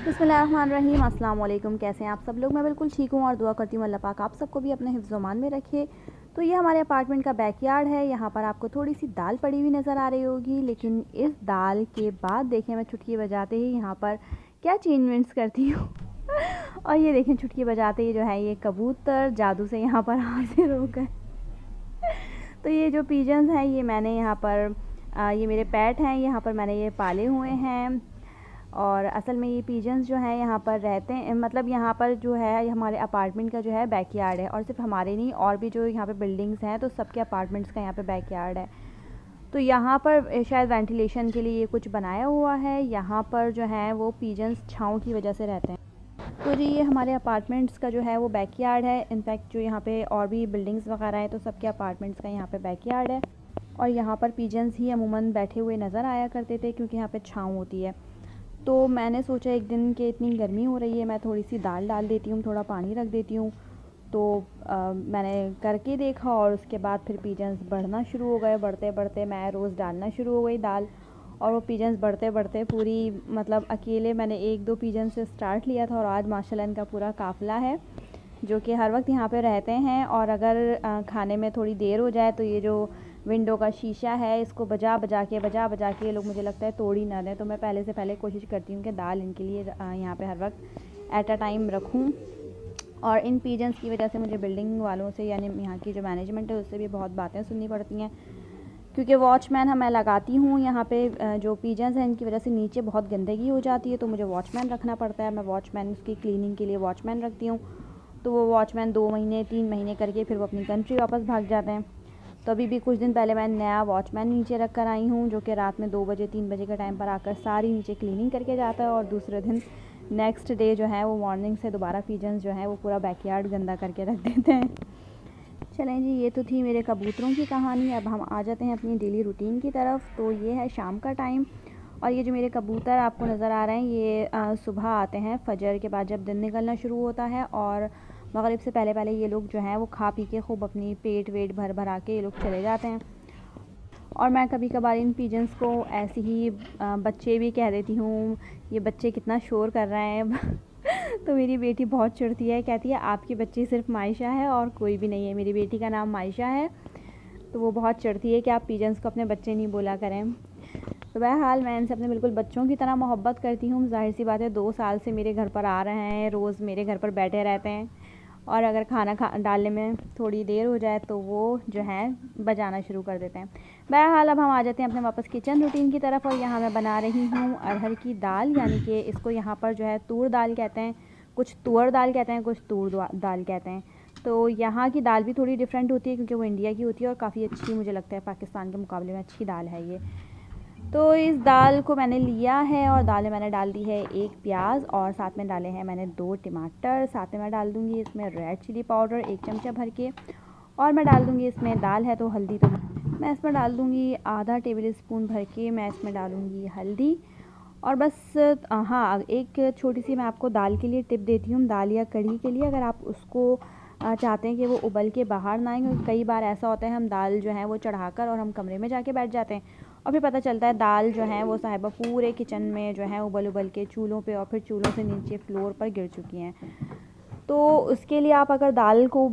बिस्मिल्लाहिर्रहमानिर्रहीम। अस्सलाम वालेकुम। कैसे हैं आप सब लोग? मैं बिल्कुल ठीक हूँ और दुआ करती हूँ अल्लाह पाक आप सबको भी अपने हिफ्ज़-ओ-मान में रखे। तो ये हमारे अपार्टमेंट का बैकयार्ड है। यहाँ पर आपको थोड़ी सी दाल पड़ी हुई नज़र आ रही होगी, लेकिन इस दाल के बाद देखें मैं चुटकी बजाते ही यहाँ पर क्या चेंजमेंट्स करती हूँ और ये देखें चुटकी बजाते ही जो है ये कबूतर जादू से यहाँ पर हाजिर हो गए। तो ये जो पिजन्स हैं ये मैंने यहाँ पर ये मेरे पेट हैं, यहाँ पर मैंने ये पाले हुए हैं। और असल में ये पिजन्स जो हैं यहाँ पर रहते हैं, मतलब यहाँ पर जो है हमारे अपार्टमेंट का जो है बैकयार्ड है, और सिर्फ हमारे नहीं और भी जो यहाँ पे बिल्डिंग्स हैं तो सबके अपार्टमेंट्स का यहाँ पे बैकयार्ड है। तो यहाँ पर शायद वेंटिलेशन के लिए ये कुछ बनाया हुआ है। यहाँ पर जो है वो पिजन्स छाँव की वजह से रहते हैं। तो जी ये हमारे अपार्टमेंट्स का जो है वो बैकयार्ड है। इनफैक्ट जो यहाँ पे और भी बिल्डिंग्स वगैरह हैं तो सबके अपार्टमेंट्स का यहाँ पे बैकयार्ड है। और यहाँ पर पिजन्स ही अमूमन बैठे हुए नज़र आया करते थे क्योंकि यहाँ पे छाँव होती है। तो मैंने सोचा एक दिन कि इतनी गर्मी हो रही है, मैं थोड़ी सी दाल डाल देती हूँ, थोड़ा पानी रख देती हूँ। तो मैंने करके देखा और उसके बाद फिर पिजन्स बढ़ना शुरू हो गए। बढ़ते बढ़ते मैं रोज़ डालना शुरू हो गई दाल, और वो पिजन्स बढ़ते बढ़ते पूरी मतलब अकेले मैंने 1-2 पिजन से स्टार्ट लिया था और आज माशाल्लाह इनका पूरा काफ़िला है जो कि हर वक्त यहाँ पे रहते हैं। और अगर खाने में थोड़ी देर हो जाए तो ये जो विंडो का शीशा है इसको बजा बजा के ये लोग मुझे लगता है तोड़ ही ना दें। तो मैं पहले से पहले कोशिश करती हूँ कि दाल इनके लिए यहाँ पे हर वक्त एट अ टाइम रखूँ। और इन पिजन्स की वजह से मुझे बिल्डिंग वालों से यानी यहाँ की जो मैनेजमेंट है उससे भी बहुत बातें सुननी पड़ती हैं, क्योंकि वॉचमैन मैं लगाती हूँ यहाँ पे। जो पिजन्स हैं इनकी वजह से नीचे बहुत गंदगी हो जाती है तो मुझे वॉचमैन रखना पड़ता है। मैं वॉचमैन उसकी क्लीनिंग के लिए वॉचमैन रखती हूँ। तो वो वॉचमैन 2 महीने 3 महीने करके फिर वो अपनी कंट्री वापस भाग जाते हैं। तो अभी भी कुछ दिन पहले मैं नया वॉचमैन नीचे रख कर आई हूँ जो कि रात में 2 बजे 3 बजे के टाइम पर आकर सारी नीचे क्लीनिंग करके जाता है, और दूसरे दिन नेक्स्ट डे जो है वो मॉर्निंग से दोबारा पिजन्स जो है वो पूरा बैकयार्ड गंदा करके रख देते हैं। चलें जी, ये तो थी मेरे कबूतरों की कहानी। अब हम आ जाते हैं अपनी डेली रूटीन की तरफ। तो ये है शाम का टाइम, और ये जो मेरे कबूतर आपको नज़र आ रहे हैं ये सुबह आते हैं फजर के बाद जब दिन निकलना शुरू होता है, और मगरिब से पहले पहले ये लोग जो हैं वो खा पी के खूब अपनी पेट वेट भर भरा के ये लोग चले जाते हैं। और मैं कभी कभार इन पिजन्स को ऐसे ही बच्चे भी कह देती हूँ, ये बच्चे कितना शोर कर रहे हैं तो मेरी बेटी बहुत चिढ़ती है, कहती है आपकी बच्ची सिर्फ मायशा है और कोई भी नहीं है। मेरी बेटी का नाम मायशा है, तो वो बहुत चिढ़ती है कि आप पिजन्स को अपने बच्चे नहीं बोला करें। तो बहरहाल मैं इनसे अपने बिल्कुल बच्चों की तरह मोहब्बत करती हूँ। ज़ाहिर सी बात है 2 साल से मेरे घर पर आ रहे हैं, रोज़ मेरे घर पर बैठे रहते हैं, और अगर खाना डालने में थोड़ी देर हो जाए तो वो जो है बजाना शुरू कर देते हैं। बहरहाल अब हम आ जाते हैं अपने वापस किचन रूटीन की तरफ, और यहाँ मैं बना रही हूँ अरहर की दाल, यानी कि इसको यहाँ पर जो है तूर दाल कहते हैं, कुछ तुअर दाल कहते हैं, कुछ तूर दाल कहते हैं। तो यहाँ की दाल भी थोड़ी डिफरेंट होती है क्योंकि वो इंडिया की होती है और काफ़ी अच्छी, मुझे लगता है पाकिस्तान के मुकाबले में अच्छी दाल है ये। तो इस दाल को मैंने लिया है और दाल में मैंने डाल दी है 1 प्याज, और साथ में डाले हैं मैंने 2 टमाटर। साथ में मैं डाल दूँगी इसमें रेड चिली पाउडर 1 चमचा भर के, और मैं डाल दूँगी इसमें दाल है तो हल्दी, तो मैं इसमें डाल दूँगी आधा टेबल स्पून भर के मैं इसमें डालूँगी हल्दी। और बस हाँ, एक छोटी सी मैं आपको दाल के लिए टिप देती हूँ, दाल या कढ़ी के लिए अगर आप उसको चाहते हैं कि वो उबल के बाहर ना आए, क्योंकि कई बार ऐसा होता है हम दाल जो है वो चढ़ाकर और हम कमरे में जाके बैठ जाते हैं और फिर पता चलता है दाल जो है वो साहिबा पूरे किचन में जो है उबल उबल के चूल्हों पे और फिर चूल्हों से नीचे फ्लोर पर गिर चुकी हैं। तो उसके लिए आप अगर दाल को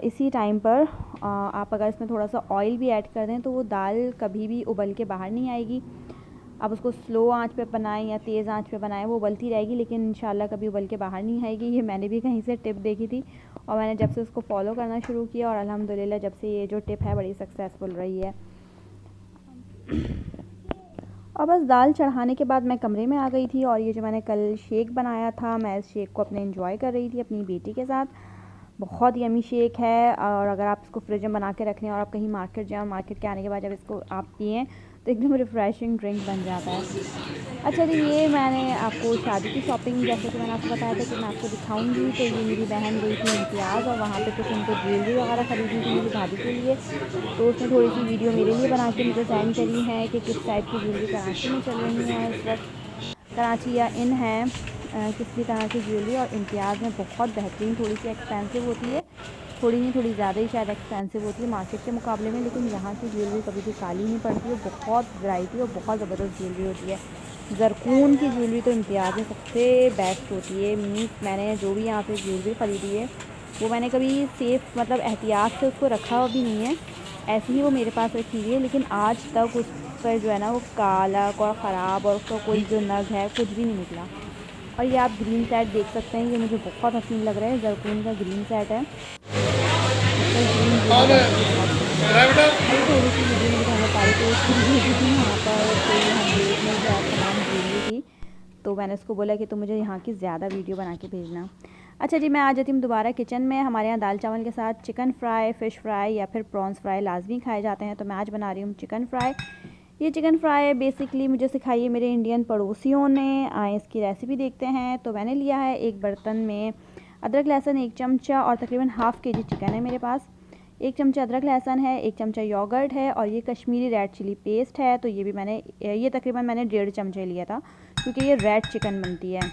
इसी टाइम पर आप अगर इसमें थोड़ा सा ऑयल भी ऐड कर दें तो वो दाल कभी भी उबल के बाहर नहीं आएगी। आप उसको स्लो आंच पे बनाएं या तेज़ आंच पे बनाएं, वो उबलती रहेगी लेकिन इंशाल्लाह कभी उबल के बाहर नहीं आएगी। ये मैंने भी कहीं से टिप देखी थी और मैंने जब से उसको फॉलो करना शुरू किया और अल्हम्दुलिल्लाह जब से ये जो टिप है बड़ी सक्सेसफुल रही है। और बस दाल चढ़ाने के बाद मैं कमरे में आ गई थी और ये जो मैंने कल शेक बनाया था मैं इस शेक को अपने एंजॉय कर रही थी अपनी बेटी के साथ। बहुत यमी शेक है, और अगर आप इसको फ्रिज में बना के रख लें और आप कहीं मार्केट जाएँ, मार्केट के आने के बाद जब इसको आप पिएँ तो एकदम रिफ़्रेशिंग ड्रिंक बन जाता है। अच्छा, तो ये मैंने आपको शादी की शॉपिंग जैसे कि मैंने आपको बताया था कि मैं आपको दिखाऊंगी। तो ये मेरी बहन गई थी इम्तियाज़ और वहाँ पे कुछ उनको ज्वेलरी वगैरह ख़रीदी थी मेरी भाभी के लिए, तो उसने थोड़ी सी वीडियो मेरे लिए बना के मुझे सेंड करी है कि किस टाइप की ज्वेलरी कराची में चल रही है इस वक्त। कराची या इन है किस भी तरह की ज्वेलरी, और इम्तियाज़ में बहुत बेहतरीन, थोड़ी सी एक्सपेंसिव होती है, थोड़ी नहीं थोड़ी ज़्यादा ही शायद एक्सपेंसिव होती है मार्केट के मुकाबले में, लेकिन यहाँ की ज्वेलरी कभी भी काली नहीं पड़ती है। बहुत वैरायटी और बहुत ज़बरदस्त ज्वेलरी होती है। ज़रकून की ज्वेलरी तो इम्तियाज़ में सबसे बेस्ट होती है। मीन्स मैंने जो भी यहाँ से ज्वेलरी ख़रीदी है वो मैंने कभी सेफ़ मतलब एहतियात से उसको रखा भी नहीं है, ऐसे ही वो मेरे पास रखी हुई है। लेकिन आज तक उस पर जो है ना वो काला और ख़राब और उसका कोई जो नग है कुछ भी नहीं निकला। और ये आप ग्रीन सेट देख सकते हैं, ये मुझे बहुत हसीन लग रहा है। ज़रकून का ग्रीन सेट है, थोड़ी सी वीडियो में दिखाना पा रही थी उसकी भेजी थी यहाँ पर, तो हम देख में जो तमाम ज्वेलरी थी, तो मैंने उसको बोला कि तुम मुझे यहाँ की ज़्यादा वीडियो बना के भेजना। अच्छा जी, मैं आ जाती हूँ दोबारा किचन में। हमारे यहाँ दाल चावल के साथ चिकन फ्राई, फ़िश फ्राई या फिर प्रॉन्स फ्राई लाजमी खाए जाते हैं, तो मैं आज बना रही हूँ चिकन फ्राई। ये चिकन फ्राई बेसिकली मुझे सिखाई है मेरे इंडियन पड़ोसियों ने। आए इसकी रेसिपी देखते हैं। तो मैंने लिया है एक बर्तन में अदरक लहसुन 1 चमचा और तकरीबन हाफ़ केजी चिकन है मेरे पास। 1 चमचा अदरक लहसुन है, 1 चमचा योगर्ट है और ये कश्मीरी रेड चिली पेस्ट है। तो ये भी ये तकरीबन मैंने 1.5 चमचे लिया था क्योंकि ये रेड चिकन बनती है।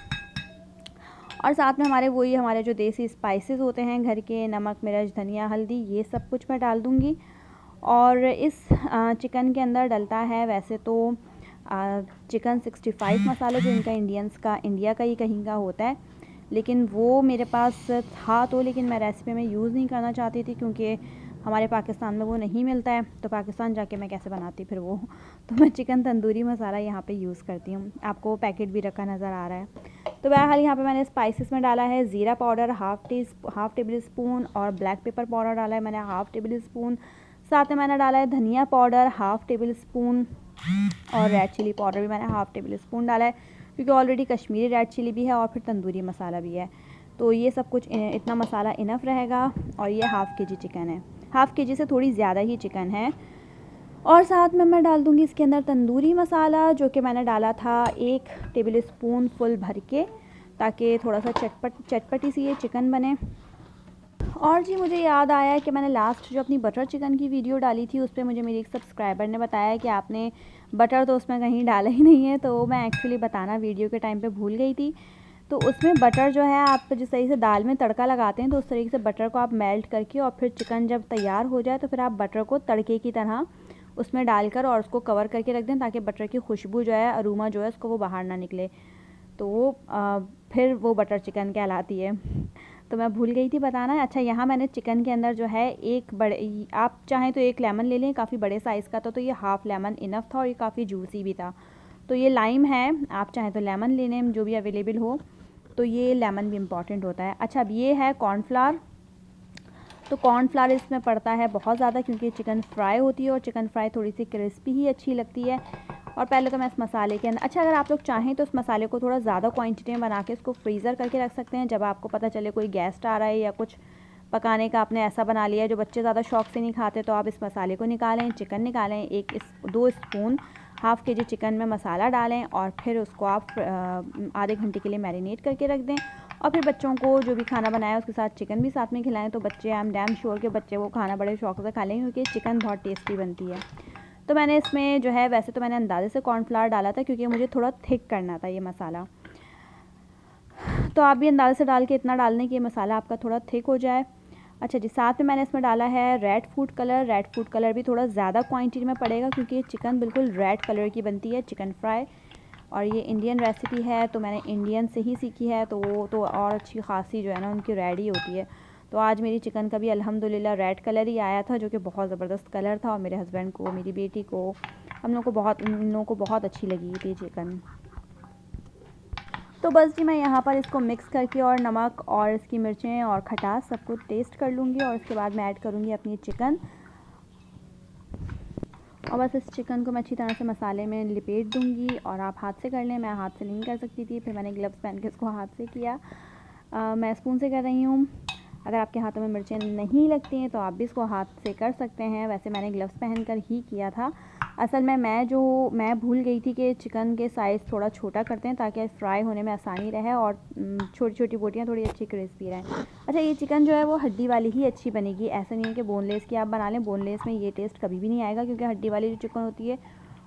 और साथ में हमारे जो देसी स्पाइसेस होते हैं घर के, नमक, मिर्च, धनिया, हल्दी, ये सब कुछ मैं डाल दूँगी। और इस चिकन के अंदर डलता है वैसे तो चिकन 65 मसाला, जो इनका इंडिया का ही कहीं का होता है, लेकिन वो मेरे पास था तो, लेकिन मैं रेसिपी में यूज़ नहीं करना चाहती थी क्योंकि हमारे पाकिस्तान में वो नहीं मिलता है, तो पाकिस्तान जाके मैं कैसे बनाती फिर वो। तो मैं चिकन तंदूरी मसाला यहाँ पे यूज़ करती हूँ। आपको पैकेट भी रखा नज़र आ रहा है। तो बहरहाल यहाँ पे मैंने स्पाइसेस में डाला है ज़ीरा पाउडर हाफ़ टेबल स्पून और ब्लैक पेपर पाउडर डाला है मैंने हाफ़ टेबल स्पून। साथ में मैंने डाला है धनिया पाउडर हाफ़ टेबल स्पून और रेड चिली पाउडर भी मैंने हाफ़ टेबल स्पून डाला है क्योंकि ऑलरेडी कश्मीरी रेड चिली भी है और फिर तंदूरी मसाला भी है। तो ये सब कुछ इतना मसाला इनफ रहेगा। और ये हाफ़ केजी चिकन है, हाफ़ केजी से थोड़ी ज़्यादा ही चिकन है। और साथ में मैं डाल दूँगी इसके अंदर तंदूरी मसाला, जो कि मैंने डाला था 1 टेबल स्पून फुल भर के, ताकि थोड़ा सा चटपटी सी ये चिकन बने। और जी मुझे याद आया कि मैंने लास्ट जो अपनी बटर चिकन की वीडियो डाली थी उस पर मुझे मेरी एक सब्सक्राइबर ने बताया कि आपने बटर तो उसमें कहीं डाला ही नहीं है, तो मैं एक्चुअली बताना वीडियो के टाइम पे भूल गई थी। तो उसमें बटर जो है, आप जिस तरीके से दाल में तड़का लगाते हैं तो उस तरीके से बटर को आप मेल्ट करके और फिर चिकन जब तैयार हो जाए तो फिर आप बटर को तड़के की तरह उसमें डालकर और उसको कवर करके रख दें ताकि बटर की खुशबू जो है, अरोमा जो है, उसको वो बाहर ना निकले, तो फिर वो बटर चिकन कहलाती है। तो मैं भूल गई थी बताना। अच्छा, यहाँ मैंने चिकन के अंदर जो है आप चाहें तो 1 लेमन ले लें, काफ़ी बड़े साइज़ का था, तो ये हाफ़ लेमन इनफ था और ये काफ़ी जूसी भी था। तो ये लाइम है, आप चाहें तो लेमन ले लें जो भी अवेलेबल हो, तो ये लेमन भी इम्पॉर्टेंट होता है। अच्छा, अब ये है कॉर्नफ्लावर। तो कॉर्नफ्लावर इसमें पड़ता है बहुत ज़्यादा क्योंकि चिकन फ्राई होती है और चिकन फ्राई थोड़ी सी क्रिस्पी ही अच्छी लगती है। और पहले तो मैं इस मसाले के अंदर, अच्छा, अगर आप लोग चाहें तो इस मसाले को थोड़ा ज़्यादा क्वांटिटी में बना के इसको फ्रीज़र करके रख सकते हैं। जब आपको पता चले कोई गेस्ट आ रहा है या कुछ पकाने का आपने ऐसा बना लिया है जो बच्चे ज़्यादा शौक से नहीं खाते, तो आप इस मसाले को निकालें, चिकन निकालें, 2 स्पून हाफ़ केजी चिकन में मसाला डालें और फिर उसको आप आधे घंटे के लिए मैरिनेट करके रख दें। और फिर बच्चों को जो भी खाना बनाया उसके साथ चिकन भी साथ में खिलाएं, तो बच्चे, आई एम डैम श्योर कि बच्चे वो खाना बड़े शौक से खा लेंगे क्योंकि चिकन बहुत टेस्टी बनती है। तो मैंने इसमें जो है, वैसे तो मैंने अंदाजे से कॉर्नफ्लावर डाला था क्योंकि मुझे थोड़ा थिक करना था ये मसाला, तो आप भी अंदाजे से डाल के इतना डालने कि ये मसाला आपका थोड़ा थिक हो जाए। अच्छा जी, साथ में मैंने इसमें डाला है रेड फूड कलर भी थोड़ा ज़्यादा क्वांटिटी में पड़ेगा क्योंकि ये चिकन बिल्कुल रेड कलर की बनती है चिकन फ्राई, और ये इंडियन रेसिपी है तो मैंने इंडियन से ही सीखी है, तो वो तो और अच्छी खासी जो है ना उनकी रेड ही होती है। तो आज मेरी चिकन का भी अल्हम्दुलिल्लाह रेड कलर ही आया था, जो कि बहुत ज़बरदस्त कलर था और मेरे हस्बैंड को, मेरी बेटी को, हम लोग को इन लोगों को बहुत अच्छी लगी थी चिकन। तो बस जी, मैं यहाँ पर इसको मिक्स करके और नमक और इसकी मिर्चें और खटास सब कुछ टेस्ट कर लूँगी और उसके बाद मैं ऐड करूँगी अपनी चिकन। और बस इस चिकन को मैं अच्छी तरह से मसाले में लिपेट दूँगी, और आप हाथ से कर लें, मैं हाथ से नहीं कर सकती थी, फिर मैंने ग्लव्स पहन के इसको हाथ से किया। मैं स्पून से कर रही हूँ। अगर आपके हाथों में मिर्चें नहीं लगती हैं तो आप भी इसको हाथ से कर सकते हैं, वैसे मैंने ग्लव्स पहन कर ही किया था। असल में मैं भूल गई थी कि चिकन के साइज़ थोड़ा छोटा करते हैं ताकि फ्राई होने में आसानी रहे और छोटी छोटी बोटियाँ थोड़ी अच्छी क्रिस्पी रहें। अच्छा, ये चिकन जो है वो हड्डी वाली ही अच्छी बनेगी, ऐसा नहीं है कि बोनलेस की आप बना लें। बोनलेस में ये टेस्ट कभी भी नहीं आएगा क्योंकि हड्डी वाली जो चिकन होती है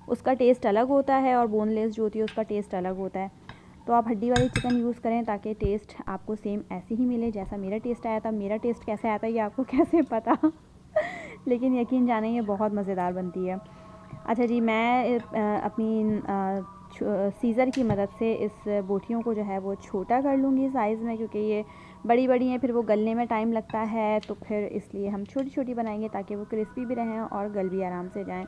उसका टेस्ट अलग होता है और बोनलेस जो होती है उसका टेस्ट अलग होता है। तो आप हड्डी वाली चिकन यूज़ करें ताकि टेस्ट आपको सेम ऐसे ही मिले जैसा मेरा टेस्ट आया था। मेरा टेस्ट कैसे आया था ये आपको कैसे पता लेकिन यकीन जाने ये बहुत मज़ेदार बनती है। अच्छा जी, मैं अपनी सीज़र की मदद से इस बोटियों को जो है वो छोटा कर लूँगी साइज़ में, क्योंकि ये बड़ी बड़ी हैं, फिर वो गलने में टाइम लगता है, तो फिर इसलिए हम छोटी छोटी बनाएंगे ताकि वो क्रिस्पी भी रहें और गल भी आराम से जाएं।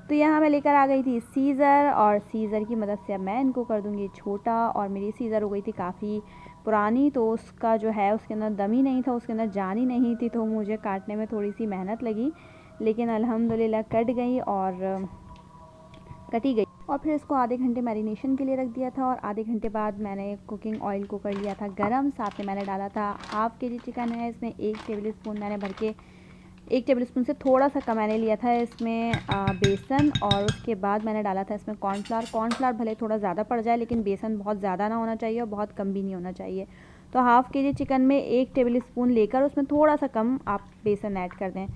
तो यहाँ मैं लेकर आ गई थी सीज़र, और सीज़र की मदद से अब मैं इनको कर दूँगी छोटा। और मेरी सीज़र हो गई थी काफ़ी पुरानी, तो उसका जो है उसके अंदर दम ही नहीं था, उसके अंदर जान ही नहीं थी, तो मुझे काटने में थोड़ी सी मेहनत लगी, लेकिन अल्हम्दुलिल्लाह कट गई और कटी गई। और फिर इसको आधे घंटे मैरिनेशन के लिए रख दिया था, और आधे घंटे बाद मैंने कुकिंग ऑयल को कर लिया था गरम। साथ में मैंने डाला था हाफ़ के जी चिकन है, इसमें 1 टेबल स्पून मैंने भर के 1 टेबल स्पून से थोड़ा सा कम मैंने लिया था इसमें बेसन, और उसके बाद मैंने डाला था इसमें कॉर्नफ्लावर। कॉर्नफ्लावर भले थोड़ा ज़्यादा पड़ जाए, लेकिन बेसन बहुत ज़्यादा ना होना चाहिए और बहुत कम भी नहीं होना चाहिए। तो हाफ़ के जी चिकन में 1 टेबल स्पून लेकर उसमें थोड़ा सा कम आप बेसन ऐड कर दें।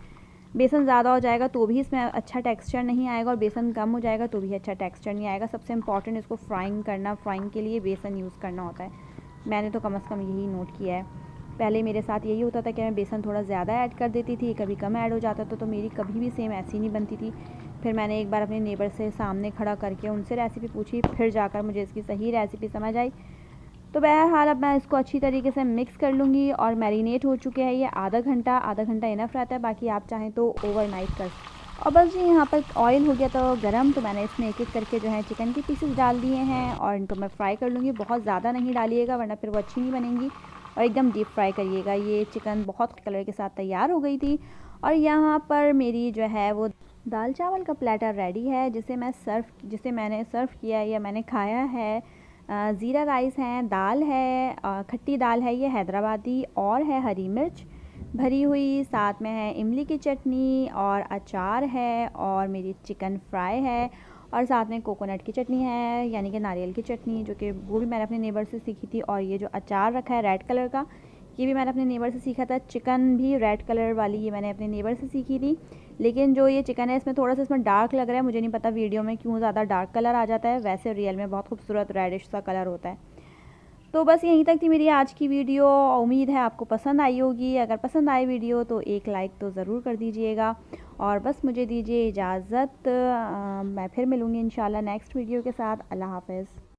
बेसन ज़्यादा हो जाएगा तो भी इसमें अच्छा टेक्सचर नहीं आएगा, और बेसन कम हो जाएगा तो भी अच्छा टेक्सचर नहीं आएगा। सबसे इम्पॉर्टेंट इसको फ्राइंग करना, फ्राइंग के लिए बेसन यूज़ करना होता है। मैंने तो कम से कम यही नोट किया है। पहले मेरे साथ यही होता था कि मैं बेसन थोड़ा ज़्यादा ऐड कर देती थी, कभी कम ऐड हो जाता था, तो मेरी कभी भी सेम ऐसी नहीं बनती थी। फिर मैंने एक बार अपने नेबर से सामने खड़ा करके उनसे रेसिपी पूछी, फिर जाकर मुझे इसकी सही रेसिपी समझ आई। तो बहरहाल अब मैं इसको अच्छी तरीके से मिक्स कर लूँगी, और मैरिनेट हो चुके हैं ये आधा घंटा इनफ रहता है, बाकी आप चाहें तो ओवरनाइट कर। और बस जी यहाँ पर ऑयल हो गया तो गरम, तो मैंने इसमें एक एक करके जो है चिकन के पीसेस डाल दिए हैं, और इनको मैं फ्राई कर लूँगी। बहुत ज़्यादा नहीं डालिएगा वरना फिर वो अच्छी नहीं बनेंगी, और एकदम डीप फ्राई करिएगा। ये चिकन बहुत कलर के साथ तैयार हो गई थी, और यहाँ पर मेरी जो है वो दाल चावल का प्लेटर रेडी है, जिसे मैंने सर्व किया या मैंने खाया है। ज़ीरा राइस है, दाल है, खट्टी दाल है ये हैदराबादी, और है हरी मिर्च भरी हुई, साथ में है इमली की चटनी और अचार है, और मेरी चिकन फ्राई है, और साथ में कोकोनट की चटनी है, यानी कि नारियल की चटनी, जो कि वो भी मैंने अपने नेबर से सीखी थी। और ये जो अचार रखा है रेड कलर का, ये भी मैंने अपने नेबर से सीखा था। चिकन भी रेड कलर वाली ये मैंने अपने नेबर से सीखी थी, लेकिन जो ये चिकन है इसमें थोड़ा सा इसमें डार्क लग रहा है। मुझे नहीं पता वीडियो में क्यों ज़्यादा डार्क कलर आ जाता है, वैसे रियल में बहुत खूबसूरत रेडिश सा कलर होता है। तो बस यहीं तक थी मेरी आज की वीडियो। उम्मीद है आपको पसंद आई होगी। अगर पसंद आई वीडियो तो एक लाइक तो ज़रूर कर दीजिएगा, और बस मुझे दीजिए इजाज़त। मैं फिर मिलूँगी इंशाल्लाह नेक्स्ट वीडियो के साथ। अल्लाह हाफ़िज़।